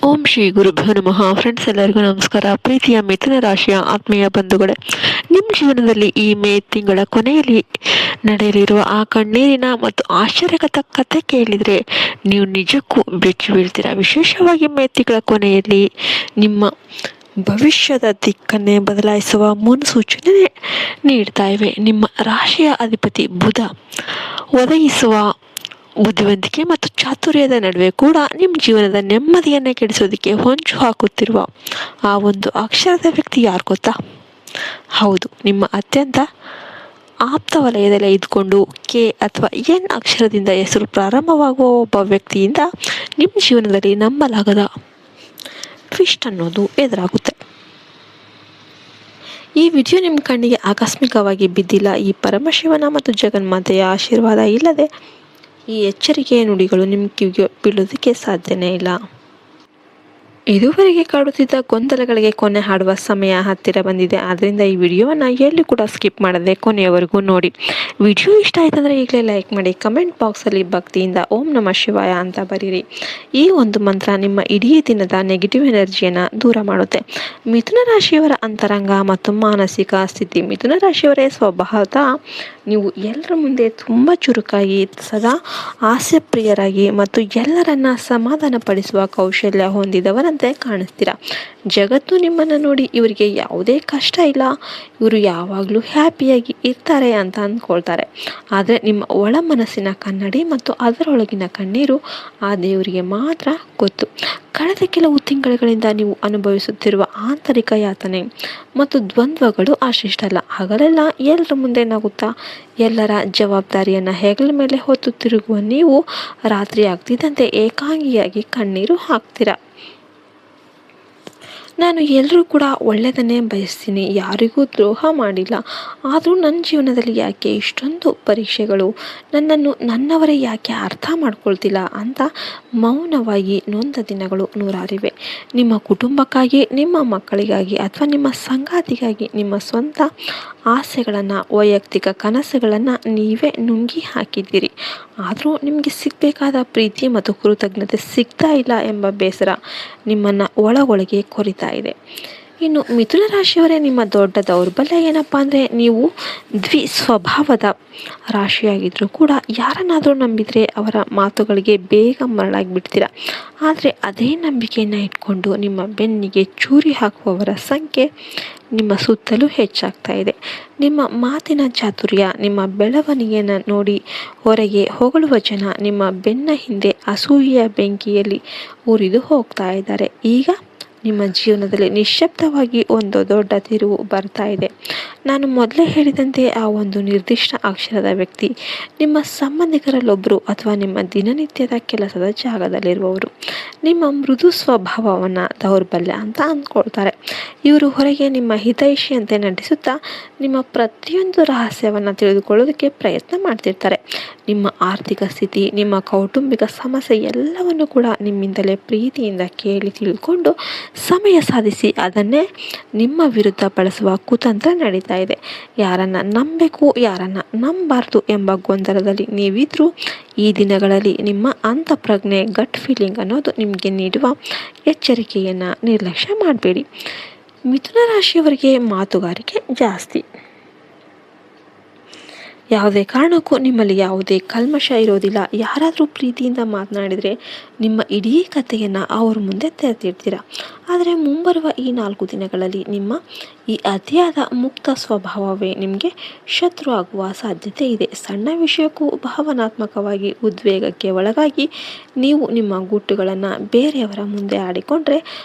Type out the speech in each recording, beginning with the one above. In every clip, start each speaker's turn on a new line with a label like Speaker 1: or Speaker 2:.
Speaker 1: ಓಂ ಶ್ರೀ ಗುರುಭ್ಯೋ ನಮಃ. ಫ್ರೆಂಡ್ಸ್, ಎಲ್ಲರಿಗೂ ನಮಸ್ಕಾರ. ಪ್ರೀತಿಯ ಮಿಥುನ ರಾಶಿಯ ಆತ್ಮೀಯ ಬಂಧುಗಳೇ, ನಿಮ್ಮ ಜೀವನದಲ್ಲಿ ಈ ಮೇ ತಿಂಗಳ ಕೊನೆಯಲ್ಲಿ ನಡೆಯಲಿರುವ ಆ ಕಣ್ಣೀರಿನ ಮತ್ತು ಆಶ್ಚರ್ಯಕರ ಕಥೆ ಕೇಳಿದರೆ ನೀವು ನಿಜಕ್ಕೂ ಬೆಚ್ಚಿ ಬೀಳ್ತೀರಾ. ವಿಶೇಷವಾಗಿ ಮೇ ತಿಂಗಳ ಕೊನೆಯಲ್ಲಿ ನಿಮ್ಮ ಭವಿಷ್ಯದ ದಿಕ್ಕನ್ನೇ ಬದಲಾಯಿಸುವ ಮುನ್ಸೂಚನೆ ನೀಡ್ತಾ ಇವೆ. ನಿಮ್ಮ ರಾಶಿಯ ಅಧಿಪತಿ ಬುಧ ಒದಗಿಸುವ ಬುದ್ಧಿವಂತಿಕೆ ಮತ್ತು ಚಾತುರ್ಯದ ನಡುವೆ ಕೂಡ ನಿಮ್ಮ ಜೀವನದ ನೆಮ್ಮದಿಯನ್ನೇ ಕೆಡಿಸೋದಕ್ಕೆ ಹೊಂಚು ಹಾಕುತ್ತಿರುವ ಆ ಒಂದು ಅಕ್ಷರದ ವ್ಯಕ್ತಿ ಯಾರು ಗೊತ್ತಾ? ಹೌದು, ನಿಮ್ಮ ಅತ್ಯಂತ ಆಪ್ತ ವಲಯದಲ್ಲೇ ಇದ್ಕೊಂಡು ಕೆ ಅಥವಾ ಎನ್ ಅಕ್ಷರದಿಂದ ಹೆಸರು ಪ್ರಾರಂಭವಾಗುವ ಒಬ್ಬ ವ್ಯಕ್ತಿಯಿಂದ ನಿಮ್ಮ ಜೀವನದಲ್ಲಿ ನಂಬಲಾಗದ ಟ್ವಿಸ್ಟ್ ಅನ್ನೋದು ಎದುರಾಗುತ್ತೆ. ಈ ವಿಡಿಯೋ ನಿಮ್ಮ ಕಣ್ಣಿಗೆ ಆಕಸ್ಮಿಕವಾಗಿ ಬಿದ್ದಿಲ್ಲ. ಈ ಪರಮಶಿವನ ಮತ್ತು ಜಗನ್ಮಾತೆಯ ಆಶೀರ್ವಾದ ಇಲ್ಲದೆ ಈ ಎಚ್ಚರಿಕೆಯ ನುಡಿಗಳು ನಿಮ್ಮ ಕಿವಿಗೆ ಬೀಳೋದಕ್ಕೆ ಸಾಧ್ಯನೇ ಇಲ್ಲ. ಇದುವರೆಗೆ ಕಾಡುತ್ತಿದ್ದ ಗೊಂದಲಗಳಿಗೆ ಕೊನೆ ಹಾಡುವ ಸಮಯ ಹತ್ತಿರ ಬಂದಿದೆ. ಆದ್ದರಿಂದ ಈ ವಿಡಿಯೋವನ್ನು ಎಲ್ಲಿ ಕೂಡ ಸ್ಕಿಪ್ ಮಾಡದೆ ಕೊನೆಯವರೆಗೂ ನೋಡಿ. ವಿಡಿಯೋ ಇಷ್ಟ ಆಯ್ತಂದರೆ ಈಗಲೇ ಲೈಕ್ ಮಾಡಿ, ಕಮೆಂಟ್ ಬಾಕ್ಸಲ್ಲಿ ಭಕ್ತಿಯಿಂದ ಓಂ ನಮಃ ಶಿವಾಯ ಅಂತ ಬರೀರಿ. ಈ ಒಂದು ಮಂತ್ರ ನಿಮ್ಮ ಇಡೀ ದಿನದ ನೆಗೆಟಿವ್ ಎನರ್ಜಿಯನ್ನು ದೂರ ಮಾಡುತ್ತೆ. ಮಿಥುನ ರಾಶಿಯವರ ಅಂತರಂಗ ಮತ್ತು ಮಾನಸಿಕ ಸ್ಥಿತಿ. ಮಿಥುನ ರಾಶಿಯವರೇ ಸ್ವಭಾವತಃ ನೀವು ಎಲ್ಲರ ಮುಂದೆ ತುಂಬ ಚುರುಕಾಗಿ, ಸದಾ ಹಾಸ್ಯಪ್ರಿಯರಾಗಿ ಮತ್ತು ಎಲ್ಲರನ್ನ ಸಮಾಧಾನಪಡಿಸುವ ಕೌಶಲ್ಯ ಹೊಂದಿದವರಂತೆ ಕಾಣಿಸ್ತೀರ. ಜಗತ್ತು ನಿಮ್ಮನ್ನು ನೋಡಿ ಇವರಿಗೆ ಯಾವುದೇ ಕಷ್ಟ ಇಲ್ಲ, ಇವರು ಯಾವಾಗಲೂ ಹ್ಯಾಪಿಯಾಗಿ ಇರ್ತಾರೆ ಅಂತ ಅಂದ್ಕೊಳ್ತಾರೆ. ಆದರೆ ನಿಮ್ಮ ಒಳ ಮನಸ್ಸಿನ ಕನ್ನಡಿ ಮತ್ತು ಅದರೊಳಗಿನ ಕಣ್ಣೀರು ಆ ದೇವರಿಗೆ ಮಾತ್ರ ಗೊತ್ತು. ಕಳೆದ ಕೆಲವು ತಿಂಗಳುಗಳಿಂದ ನೀವು ಅನುಭವಿಸುತ್ತಿರುವ ಆಂತರಿಕ ಯಾತನೆ ಮತ್ತು ದ್ವಂದ್ವಗಳು ಅಷ್ಟಿಷ್ಟಲ್ಲ. ಹಗಲೆಲ್ಲ ಎಲ್ಲರ ಮುಂದೆ ನಗುತ್ತಾ ಎಲ್ಲರ ಜವಾಬ್ದಾರಿಯನ್ನು ಹೆಗಲ ಮೇಲೆ ಹೊತ್ತು ತಿರುಗುವ ನೀವು ರಾತ್ರಿ ಆಗ್ತಿದ್ದಂತೆ ಏಕಾಂಗಿಯಾಗಿ ಕಣ್ಣೀರು ಹಾಕ್ತೀರ. ನಾನು ಎಲ್ಲರೂ ಕೂಡ ಒಳ್ಳೆಯದನ್ನೇ ಬಯಸ್ತೀನಿ, ಯಾರಿಗೂ ದ್ರೋಹ ಮಾಡಿಲ್ಲ. ಆದರೂ ನನ್ನ ಜೀವನದಲ್ಲಿ ಯಾಕೆ ಇಷ್ಟೊಂದು ಪರೀಕ್ಷೆಗಳು, ನನ್ನನ್ನು ನನ್ನವರೇ ಯಾಕೆ ಅರ್ಥ ಮಾಡ್ಕೊಳ್ತಿಲ್ಲ ಅಂತ ಮೌನವಾಗಿ ನೊಂದ ದಿನಗಳು ನೂರಾರಿವೆ. ನಿಮ್ಮ ಕುಟುಂಬಕ್ಕಾಗಿ, ನಿಮ್ಮ ಮಕ್ಕಳಿಗಾಗಿ ಅಥವಾ ನಿಮ್ಮ ಸಂಗಾತಿಗಾಗಿ ನಿಮ್ಮ ಸ್ವಂತ ಆಸೆಗಳನ್ನು, ವೈಯಕ್ತಿಕ ಕನಸುಗಳನ್ನು ನೀವೇ ನುಂಗಿ ಹಾಕಿದ್ದೀರಿ. ಆದರೂ ನಿಮಗೆ ಸಿಗಬೇಕಾದ ಪ್ರೀತಿ ಮತ್ತು ಕೃತಜ್ಞತೆ ಸಿಗ್ತಾ ಇಲ್ಲ ಎಂಬ ಬೇಸರ ನಿಮ್ಮನ್ನು ಒಳಗೊಳಗೆ ಕೊರಿತಾ ಇದೆ. ಇನ್ನು ಮಿಥುನ ರಾಶಿಯವರೇ, ನಿಮ್ಮ ದೊಡ್ಡ ದೌರ್ಬಲ್ಯ ಏನಪ್ಪ ಅಂದರೆ ನೀವು ಸ್ವಭಾವದ ರಾಶಿಯಾಗಿದ್ದರೂ ಕೂಡ ಯಾರನ್ನಾದರೂ ನಂಬಿದರೆ ಅವರ ಮಾತುಗಳಿಗೆ ಬೇಗ ಮರಳಾಗಿಬಿಡ್ತೀರ. ಆದರೆ ಅದೇ ನಂಬಿಕೆಯನ್ನು ಇಟ್ಕೊಂಡು ನಿಮ್ಮ ಬೆನ್ನಿಗೆ ಚೂರಿ ಹಾಕುವವರ ಸಂಖ್ಯೆ ನಿಮ್ಮ ಸುತ್ತಲೂ ಹೆಚ್ಚಾಗ್ತಾ ಇದೆ. ನಿಮ್ಮ ಮಾತಿನ ಚಾತುರ್ಯ, ನಿಮ್ಮ ಬೆಳವಣಿಗೆಯನ್ನು ನೋಡಿ ಹೊರಗೆ ಹೊಗಳುವ ಜನ ನಿಮ್ಮ ಬೆನ್ನ ಹಿಂದೆ ಅಸೂಯೆಯ ಬೆಂಕಿಯಲ್ಲಿ ಉರಿದು ಹೋಗ್ತಾ ಇದ್ದಾರೆ. ಈಗ ನಿಮ್ಮ ಜೀವನದಲ್ಲಿ ನಿಶ್ಶಬ್ದವಾಗಿ ಒಂದು ದೊಡ್ಡ ತಿರುವು ಬರ್ತಾ ಇದೆ. ನಾನು ಮೊದಲೇ ಹೇಳಿದಂತೆ ಆ ಒಂದು ನಿರ್ದಿಷ್ಟ ಅಕ್ಷರದ ವ್ಯಕ್ತಿ ನಿಮ್ಮ ಸಂಬಂಧಿಕರಲ್ಲೊಬ್ಬರು ಅಥವಾ ನಿಮ್ಮ ದಿನನಿತ್ಯದ ಕೆಲಸದ ಜಾಗದಲ್ಲಿರುವವರು. ನಿಮ್ಮ ಮೃದು ಸ್ವಭಾವವನ್ನು ದೌರ್ಬಲ್ಯ ಅಂತ ಅಂದ್ಕೊಳ್ತಾರೆ. ಇವರು ಹೊರಗೆ ನಿಮ್ಮ ಹಿತೈಷಿಯಂತೆ ನಟಿಸುತ್ತಾ ನಿಮ್ಮ ಪ್ರತಿಯೊಂದು ರಹಸ್ಯವನ್ನು ತಿಳಿದುಕೊಳ್ಳೋದಕ್ಕೆ ಪ್ರಯತ್ನ ಮಾಡ್ತಿರ್ತಾರೆ. ನಿಮ್ಮ ಆರ್ಥಿಕ ಸ್ಥಿತಿ, ನಿಮ್ಮ ಕೌಟುಂಬಿಕ ಸಮಸ್ಯೆ ಎಲ್ಲವನ್ನು ಕೂಡ ನಿಮ್ಮಿಂದಲೇ ಪ್ರೀತಿಯಿಂದ ಕೇಳಿ ತಿಳ್ಕೊಂಡು ಸಮಯ ಸಾಧಿಸಿ ಅದನ್ನೇ ನಿಮ್ಮ ವಿರುದ್ಧ ಬಳಸುವ ಕುತಂತ್ರ ನಡೀತಾ ಇದೆ. ಯಾರನ್ನು ನಂಬಬೇಕು, ಯಾರನ್ನು ನಂಬಬಾರ್ದು ಎಂಬ ಗೊಂದಲದಲ್ಲಿ ನೀವಿದ್ರೂ ಈ ದಿನಗಳಲ್ಲಿ ನಿಮ್ಮ ಅಂತಃಪ್ರಜ್ಞೆ, ಗಟ್ ಫೀಲಿಂಗ್ ಅನ್ನೋದು ನಿಮಗೆ ನೀಡುವ ಎಚ್ಚರಿಕೆಯನ್ನು ನಿರ್ಲಕ್ಷ್ಯ ಮಾಡಬೇಡಿ. ಮಿಥುನ ರಾಶಿಯವರಿಗೆ ಮಾತುಗಾರಿಕೆ ಜಾಸ್ತಿ. ಯಾವುದೇ ಕಾರಣಕ್ಕೂ ನಿಮ್ಮಲ್ಲಿ ಯಾವುದೇ ಕಲ್ಮಶ ಇರೋದಿಲ್ಲ. ಯಾರಾದರೂ ಪ್ರೀತಿಯಿಂದ ಮಾತನಾಡಿದರೆ ನಿಮ್ಮ ಇಡೀ ಕಥೆಯನ್ನು ಅವ್ರ ಮುಂದೆ ತೆರೆದಿಡ್ತೀರ. ಆದರೆ ಮುಂಬರುವ ಈ 4 ದಿನಗಳಲ್ಲಿ ನಿಮ್ಮ ಈ ಅತಿಯಾದ ಮುಕ್ತ ಸ್ವಭಾವವೇ ನಿಮಗೆ ಶತ್ರು ಆಗುವ ಸಾಧ್ಯತೆ ಇದೆ. ಸಣ್ಣ ವಿಷಯಕ್ಕೂ ಭಾವನಾತ್ಮಕವಾಗಿ ಉದ್ವೇಗಕ್ಕೆ ಒಳಗಾಗಿ ನೀವು ನಿಮ್ಮ ಗುಟ್ಟುಗಳನ್ನು ಬೇರೆಯವರ ಮುಂದೆ ಆಡಿಕೊಂಡ್ರೆ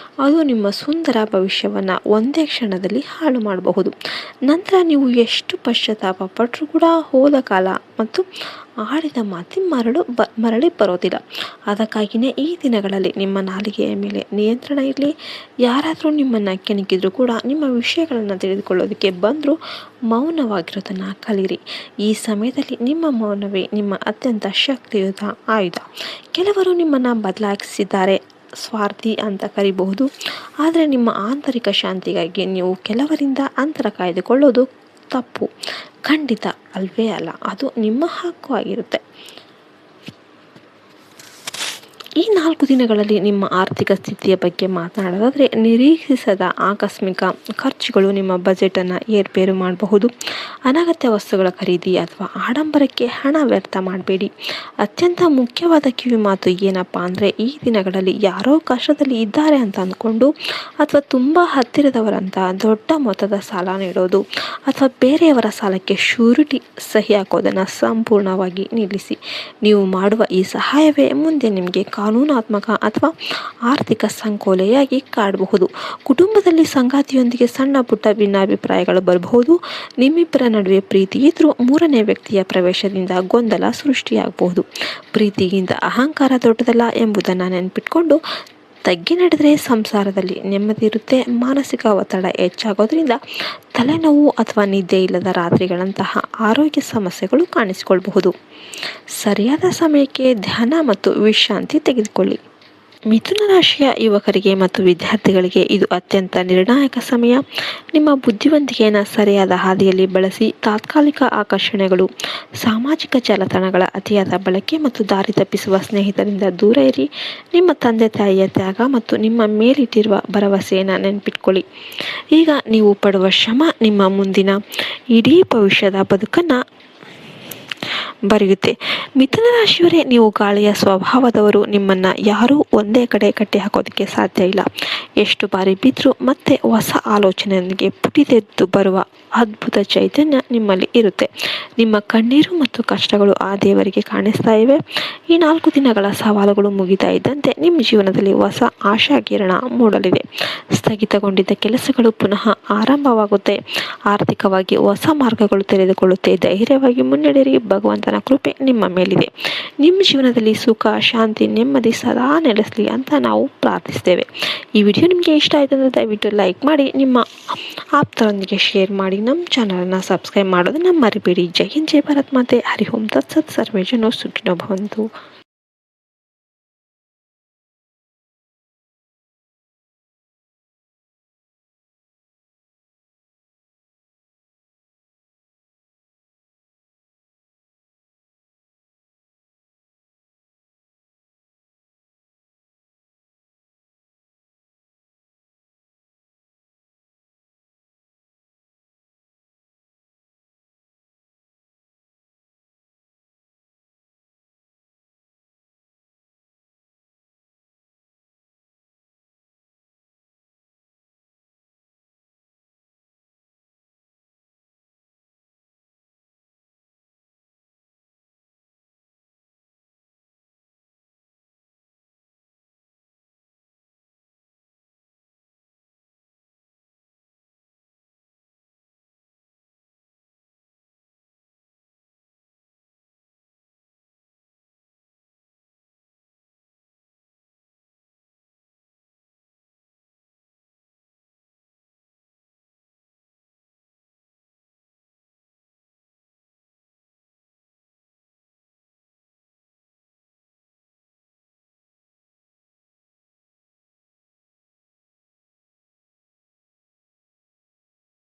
Speaker 1: ಅದು ನಿಮ್ಮ ಸುಂದರ ಭವಿಷ್ಯವನ್ನು ಒಂದೇ ಕ್ಷಣದಲ್ಲಿ ಹಾಳು ಮಾಡಬಹುದು. ನಂತರ ನೀವು ಎಷ್ಟು ಪಶ್ಚಾತ್ತಾಪ ಪಟ್ಟರೂ ಕೂಡ ಹೋದ ಕಾಲ ಮತ್ತು ಆಡಿದ ಮಾತಿ ಮರಳಿ ಬರೋದಿಲ್ಲ. ಅದಕ್ಕಾಗಿಯೇ ಈ ದಿನಗಳಲ್ಲಿ ನಿಮ್ಮ ನಾಲಿಗೆಯ ಮೇಲೆ ನಿಯಂತ್ರಣ ಇರಲಿ. ಯಾರಾದರೂ ನಿಮ್ಮನ್ನು ಕೆಣಕಿದ್ರೂ ಕೂಡ, ನಿಮ್ಮ ವಿಷಯಗಳನ್ನು ತಿಳಿದುಕೊಳ್ಳೋದಕ್ಕೆ ಬಂದರೂ ಮೌನವಾಗಿರೋದನ್ನು ಕಲೀರಿ. ಈ ಸಮಯದಲ್ಲಿ ನಿಮ್ಮ ಮೌನವೇ ನಿಮ್ಮ ಅತ್ಯಂತ ಶಕ್ತಿಯುತ ಆಯುಧ. ಕೆಲವರು ನಿಮ್ಮನ್ನು ಬದಲಾಯಿಸಿದ್ದಾರೆ, ಸ್ವಾರ್ಥಿ ಅಂತ ಕರಿಬಹುದು. ಆದರೆ ನಿಮ್ಮ ಆಂತರಿಕ ಶಾಂತಿಗಾಗಿ ನೀವು ಕೆಲವರಿಂದ ಅಂತರ ಕಾಯ್ದುಕೊಳ್ಳೋದು ತಪ್ಪು. ಖಂಡಿತ ಅಲ್ವೇ ಅಲ್ಲ, ಅದು ನಿಮ್ಮ ಹಕ್ಕು ಆಗಿರುತ್ತೆ. ಈ 4 ದಿನಗಳಲ್ಲಿ ನಿಮ್ಮ ಆರ್ಥಿಕ ಸ್ಥಿತಿಯ ಬಗ್ಗೆ ಮಾತನಾಡೋದಾದರೆ ನಿರೀಕ್ಷಿಸದ ಆಕಸ್ಮಿಕ ಖರ್ಚುಗಳು ನಿಮ್ಮ ಬಜೆಟನ್ನು ಏರ್ಪೇರು ಮಾಡಬಹುದು. ಅನಗತ್ಯ ವಸ್ತುಗಳ ಖರೀದಿ ಅಥವಾ ಆಡಂಬರಕ್ಕೆ ಹಣ ವ್ಯರ್ಥ ಮಾಡಬೇಡಿ. ಅತ್ಯಂತ ಮುಖ್ಯವಾದ ಕಿವಿ ಮಾತು ಏನಪ್ಪ ಅಂದರೆ, ಈ ದಿನಗಳಲ್ಲಿ ಯಾರೋ ಕಷ್ಟದಲ್ಲಿ ಇದ್ದಾರೆ ಅಂತ ಅಂದ್ಕೊಂಡು ಅಥವಾ ತುಂಬ ಹತ್ತಿರದವರಂತ ದೊಡ್ಡ ಮೊತ್ತದ ಸಾಲ ನೀಡೋದು ಅಥವಾ ಬೇರೆಯವರ ಸಾಲಕ್ಕೆ ಶ್ಯೂರಿಟಿ ಸಹಿ ಹಾಕೋದನ್ನು ಸಂಪೂರ್ಣವಾಗಿ ನಿಲ್ಲಿಸಿ. ನೀವು ಮಾಡುವ ಈ ಸಹಾಯವೇ ಮುಂದೆ ನಿಮಗೆ ಕಾನೂನಾತ್ಮಕ ಅಥವಾ ಆರ್ಥಿಕ ಸಂಕೋಲೆಯಾಗಿ ಕಾಡಬಹುದು. ಕುಟುಂಬದಲ್ಲಿ ಸಂಗಾತಿಯೊಂದಿಗೆ ಸಣ್ಣ ಪುಟ್ಟ ಭಿನ್ನಾಭಿಪ್ರಾಯಗಳು ಬರಬಹುದು. ನಿಮ್ಮಿಬ್ಬರ ನಡುವೆ ಪ್ರೀತಿ ಇದ್ರೂ ಮೂರನೇ ವ್ಯಕ್ತಿಯ ಪ್ರವೇಶದಿಂದ ಗೊಂದಲ ಸೃಷ್ಟಿಯಾಗಬಹುದು. ಪ್ರೀತಿಗಿಂತ ಅಹಂಕಾರ ದೊಡ್ಡದಲ್ಲ ಎಂಬುದನ್ನು ನೆನಪಿಟ್ಕೊಂಡು ತಗ್ಗಿ ನಡೆದರೆ ಸಂಸಾರದಲ್ಲಿ ನೆಮ್ಮದಿ ಇರುತ್ತೆ. ಮಾನಸಿಕ ಒತ್ತಡ ಹೆಚ್ಚಾಗೋದ್ರಿಂದ ತಲೆನೋವು ಅಥವಾ ನಿದ್ದೆ ಇಲ್ಲದ ರಾತ್ರಿಗಳಂತಹ ಆರೋಗ್ಯ ಸಮಸ್ಯೆಗಳು ಕಾಣಿಸಿಕೊಳ್ಳಬಹುದು. ಸರಿಯಾದ ಸಮಯಕ್ಕೆ ಧ್ಯಾನ ಮತ್ತು ವಿಶ್ರಾಂತಿ ತೆಗೆದುಕೊಳ್ಳಿ. ಮಿಥುನ ರಾಶಿಯ ಯುವಕರಿಗೆ ಮತ್ತು ವಿದ್ಯಾರ್ಥಿಗಳಿಗೆ ಇದು ಅತ್ಯಂತ ನಿರ್ಣಾಯಕ ಸಮಯ. ನಿಮ್ಮ ಬುದ್ಧಿವಂತಿಕೆಯನ್ನು ಸರಿಯಾದ ಹಾದಿಯಲ್ಲಿ ಬಳಸಿ. ತಾತ್ಕಾಲಿಕ ಆಕರ್ಷಣೆಗಳು, ಸಾಮಾಜಿಕ ಜಾಲತಾಣಗಳ ಅತಿಯಾದ ಬಳಕೆ ಮತ್ತು ದಾರಿ ತಪ್ಪಿಸುವ ಸ್ನೇಹಿತರಿಂದ ದೂರ ಇರಿ. ನಿಮ್ಮ ತಂದೆ ತಾಯಿಯ ತ್ಯಾಗ ಮತ್ತು ನಿಮ್ಮ ಮೇಲಿಟ್ಟಿರುವ ಭರವಸೆಯನ್ನು ನೆನಪಿಟ್ಕೊಳ್ಳಿ. ಈಗ ನೀವು ಪಡುವ ಶ್ರಮ ನಿಮ್ಮ ಮುಂದಿನ ಇಡೀ ಭವಿಷ್ಯದ ಬದುಕನ್ನು ಬರೆಯುತ್ತೆ. ಮಿಥುನ ರಾಶಿಯವರೇ, ನೀವು ಗಾಳಿಯ ಸ್ವಭಾವದವರು. ನಿಮ್ಮನ್ನು ಯಾರೂ ಒಂದೇ ಕಡೆ ಕಟ್ಟಿ ಹಾಕೋದಕ್ಕೆ ಸಾಧ್ಯ ಇಲ್ಲ. ಎಷ್ಟು ಬಾರಿ ಬಿದ್ದರೂ ಮತ್ತೆ ಹೊಸ ಆಲೋಚನೆಯೊಂದಿಗೆ ಪುಟಿದೆದ್ದು ಬರುವ ಅದ್ಭುತ ಚೈತನ್ಯ ನಿಮ್ಮಲ್ಲಿ ಇರುತ್ತೆ. ನಿಮ್ಮ ಕಣ್ಣೀರು ಮತ್ತು ಕಷ್ಟಗಳು ಆ ದೇವರಿಗೆ ಕಾಣಿಸ್ತಾ ಇವೆ. ಈ 4 ದಿನಗಳ ಸವಾಲುಗಳು ಮುಗಿತಾ ಇದ್ದಂತೆ ನಿಮ್ಮ ಜೀವನದಲ್ಲಿ ಹೊಸ ಆಶಾಕಿರಣ ಮೂಡಲಿದೆ. ಸ್ಥಗಿತಗೊಂಡಿದ್ದ ಕೆಲಸಗಳು ಪುನಃ ಆರಂಭವಾಗುತ್ತೆ. ಆರ್ಥಿಕವಾಗಿ ಹೊಸ ಮಾರ್ಗಗಳು ತೆರೆದುಕೊಳ್ಳುತ್ತೆ. ಧೈರ್ಯವಾಗಿ ಮುನ್ನಡೆಯಿರಿ. ಭಗವಂತನ ಕೃಪೆ ನಿಮ್ಮ ಮೇಲಿದೆ. ನಿಮ್ಮ ಜೀವನದಲ್ಲಿ ಸುಖ, ಶಾಂತಿ, ನೆಮ್ಮದಿ ಸದಾ ನೆಲೆಸಲಿ ಅಂತ ನಾವು ಪ್ರಾರ್ಥಿಸ್ತೇವೆ. ಈ ವಿಡಿಯೋ ನಿಮಗೆ ಇಷ್ಟ ಆಯಿತು ಅಂದರೆ ದಯವಿಟ್ಟು ಲೈಕ್ ಮಾಡಿ, ನಿಮ್ಮ ಆಪ್ತರೊಂದಿಗೆ ಶೇರ್ ಮಾಡಿ, ನಮ್ಮ ಚಾನಲನ್ನು ಸಬ್ಸ್ಕ್ರೈಬ್ ಮಾಡೋದನ್ನು ಮರಿಬೇಡಿ. ಜೈ ಹಿಂದ್, ಜೈ ಭಾರತ್ ಮಾತೆ. ಹರಿ ಓಂ ತತ್ಸತ್. ಸರ್ವೇ ಜನೋ ಸುಖಿನೋ ಭವಂತು.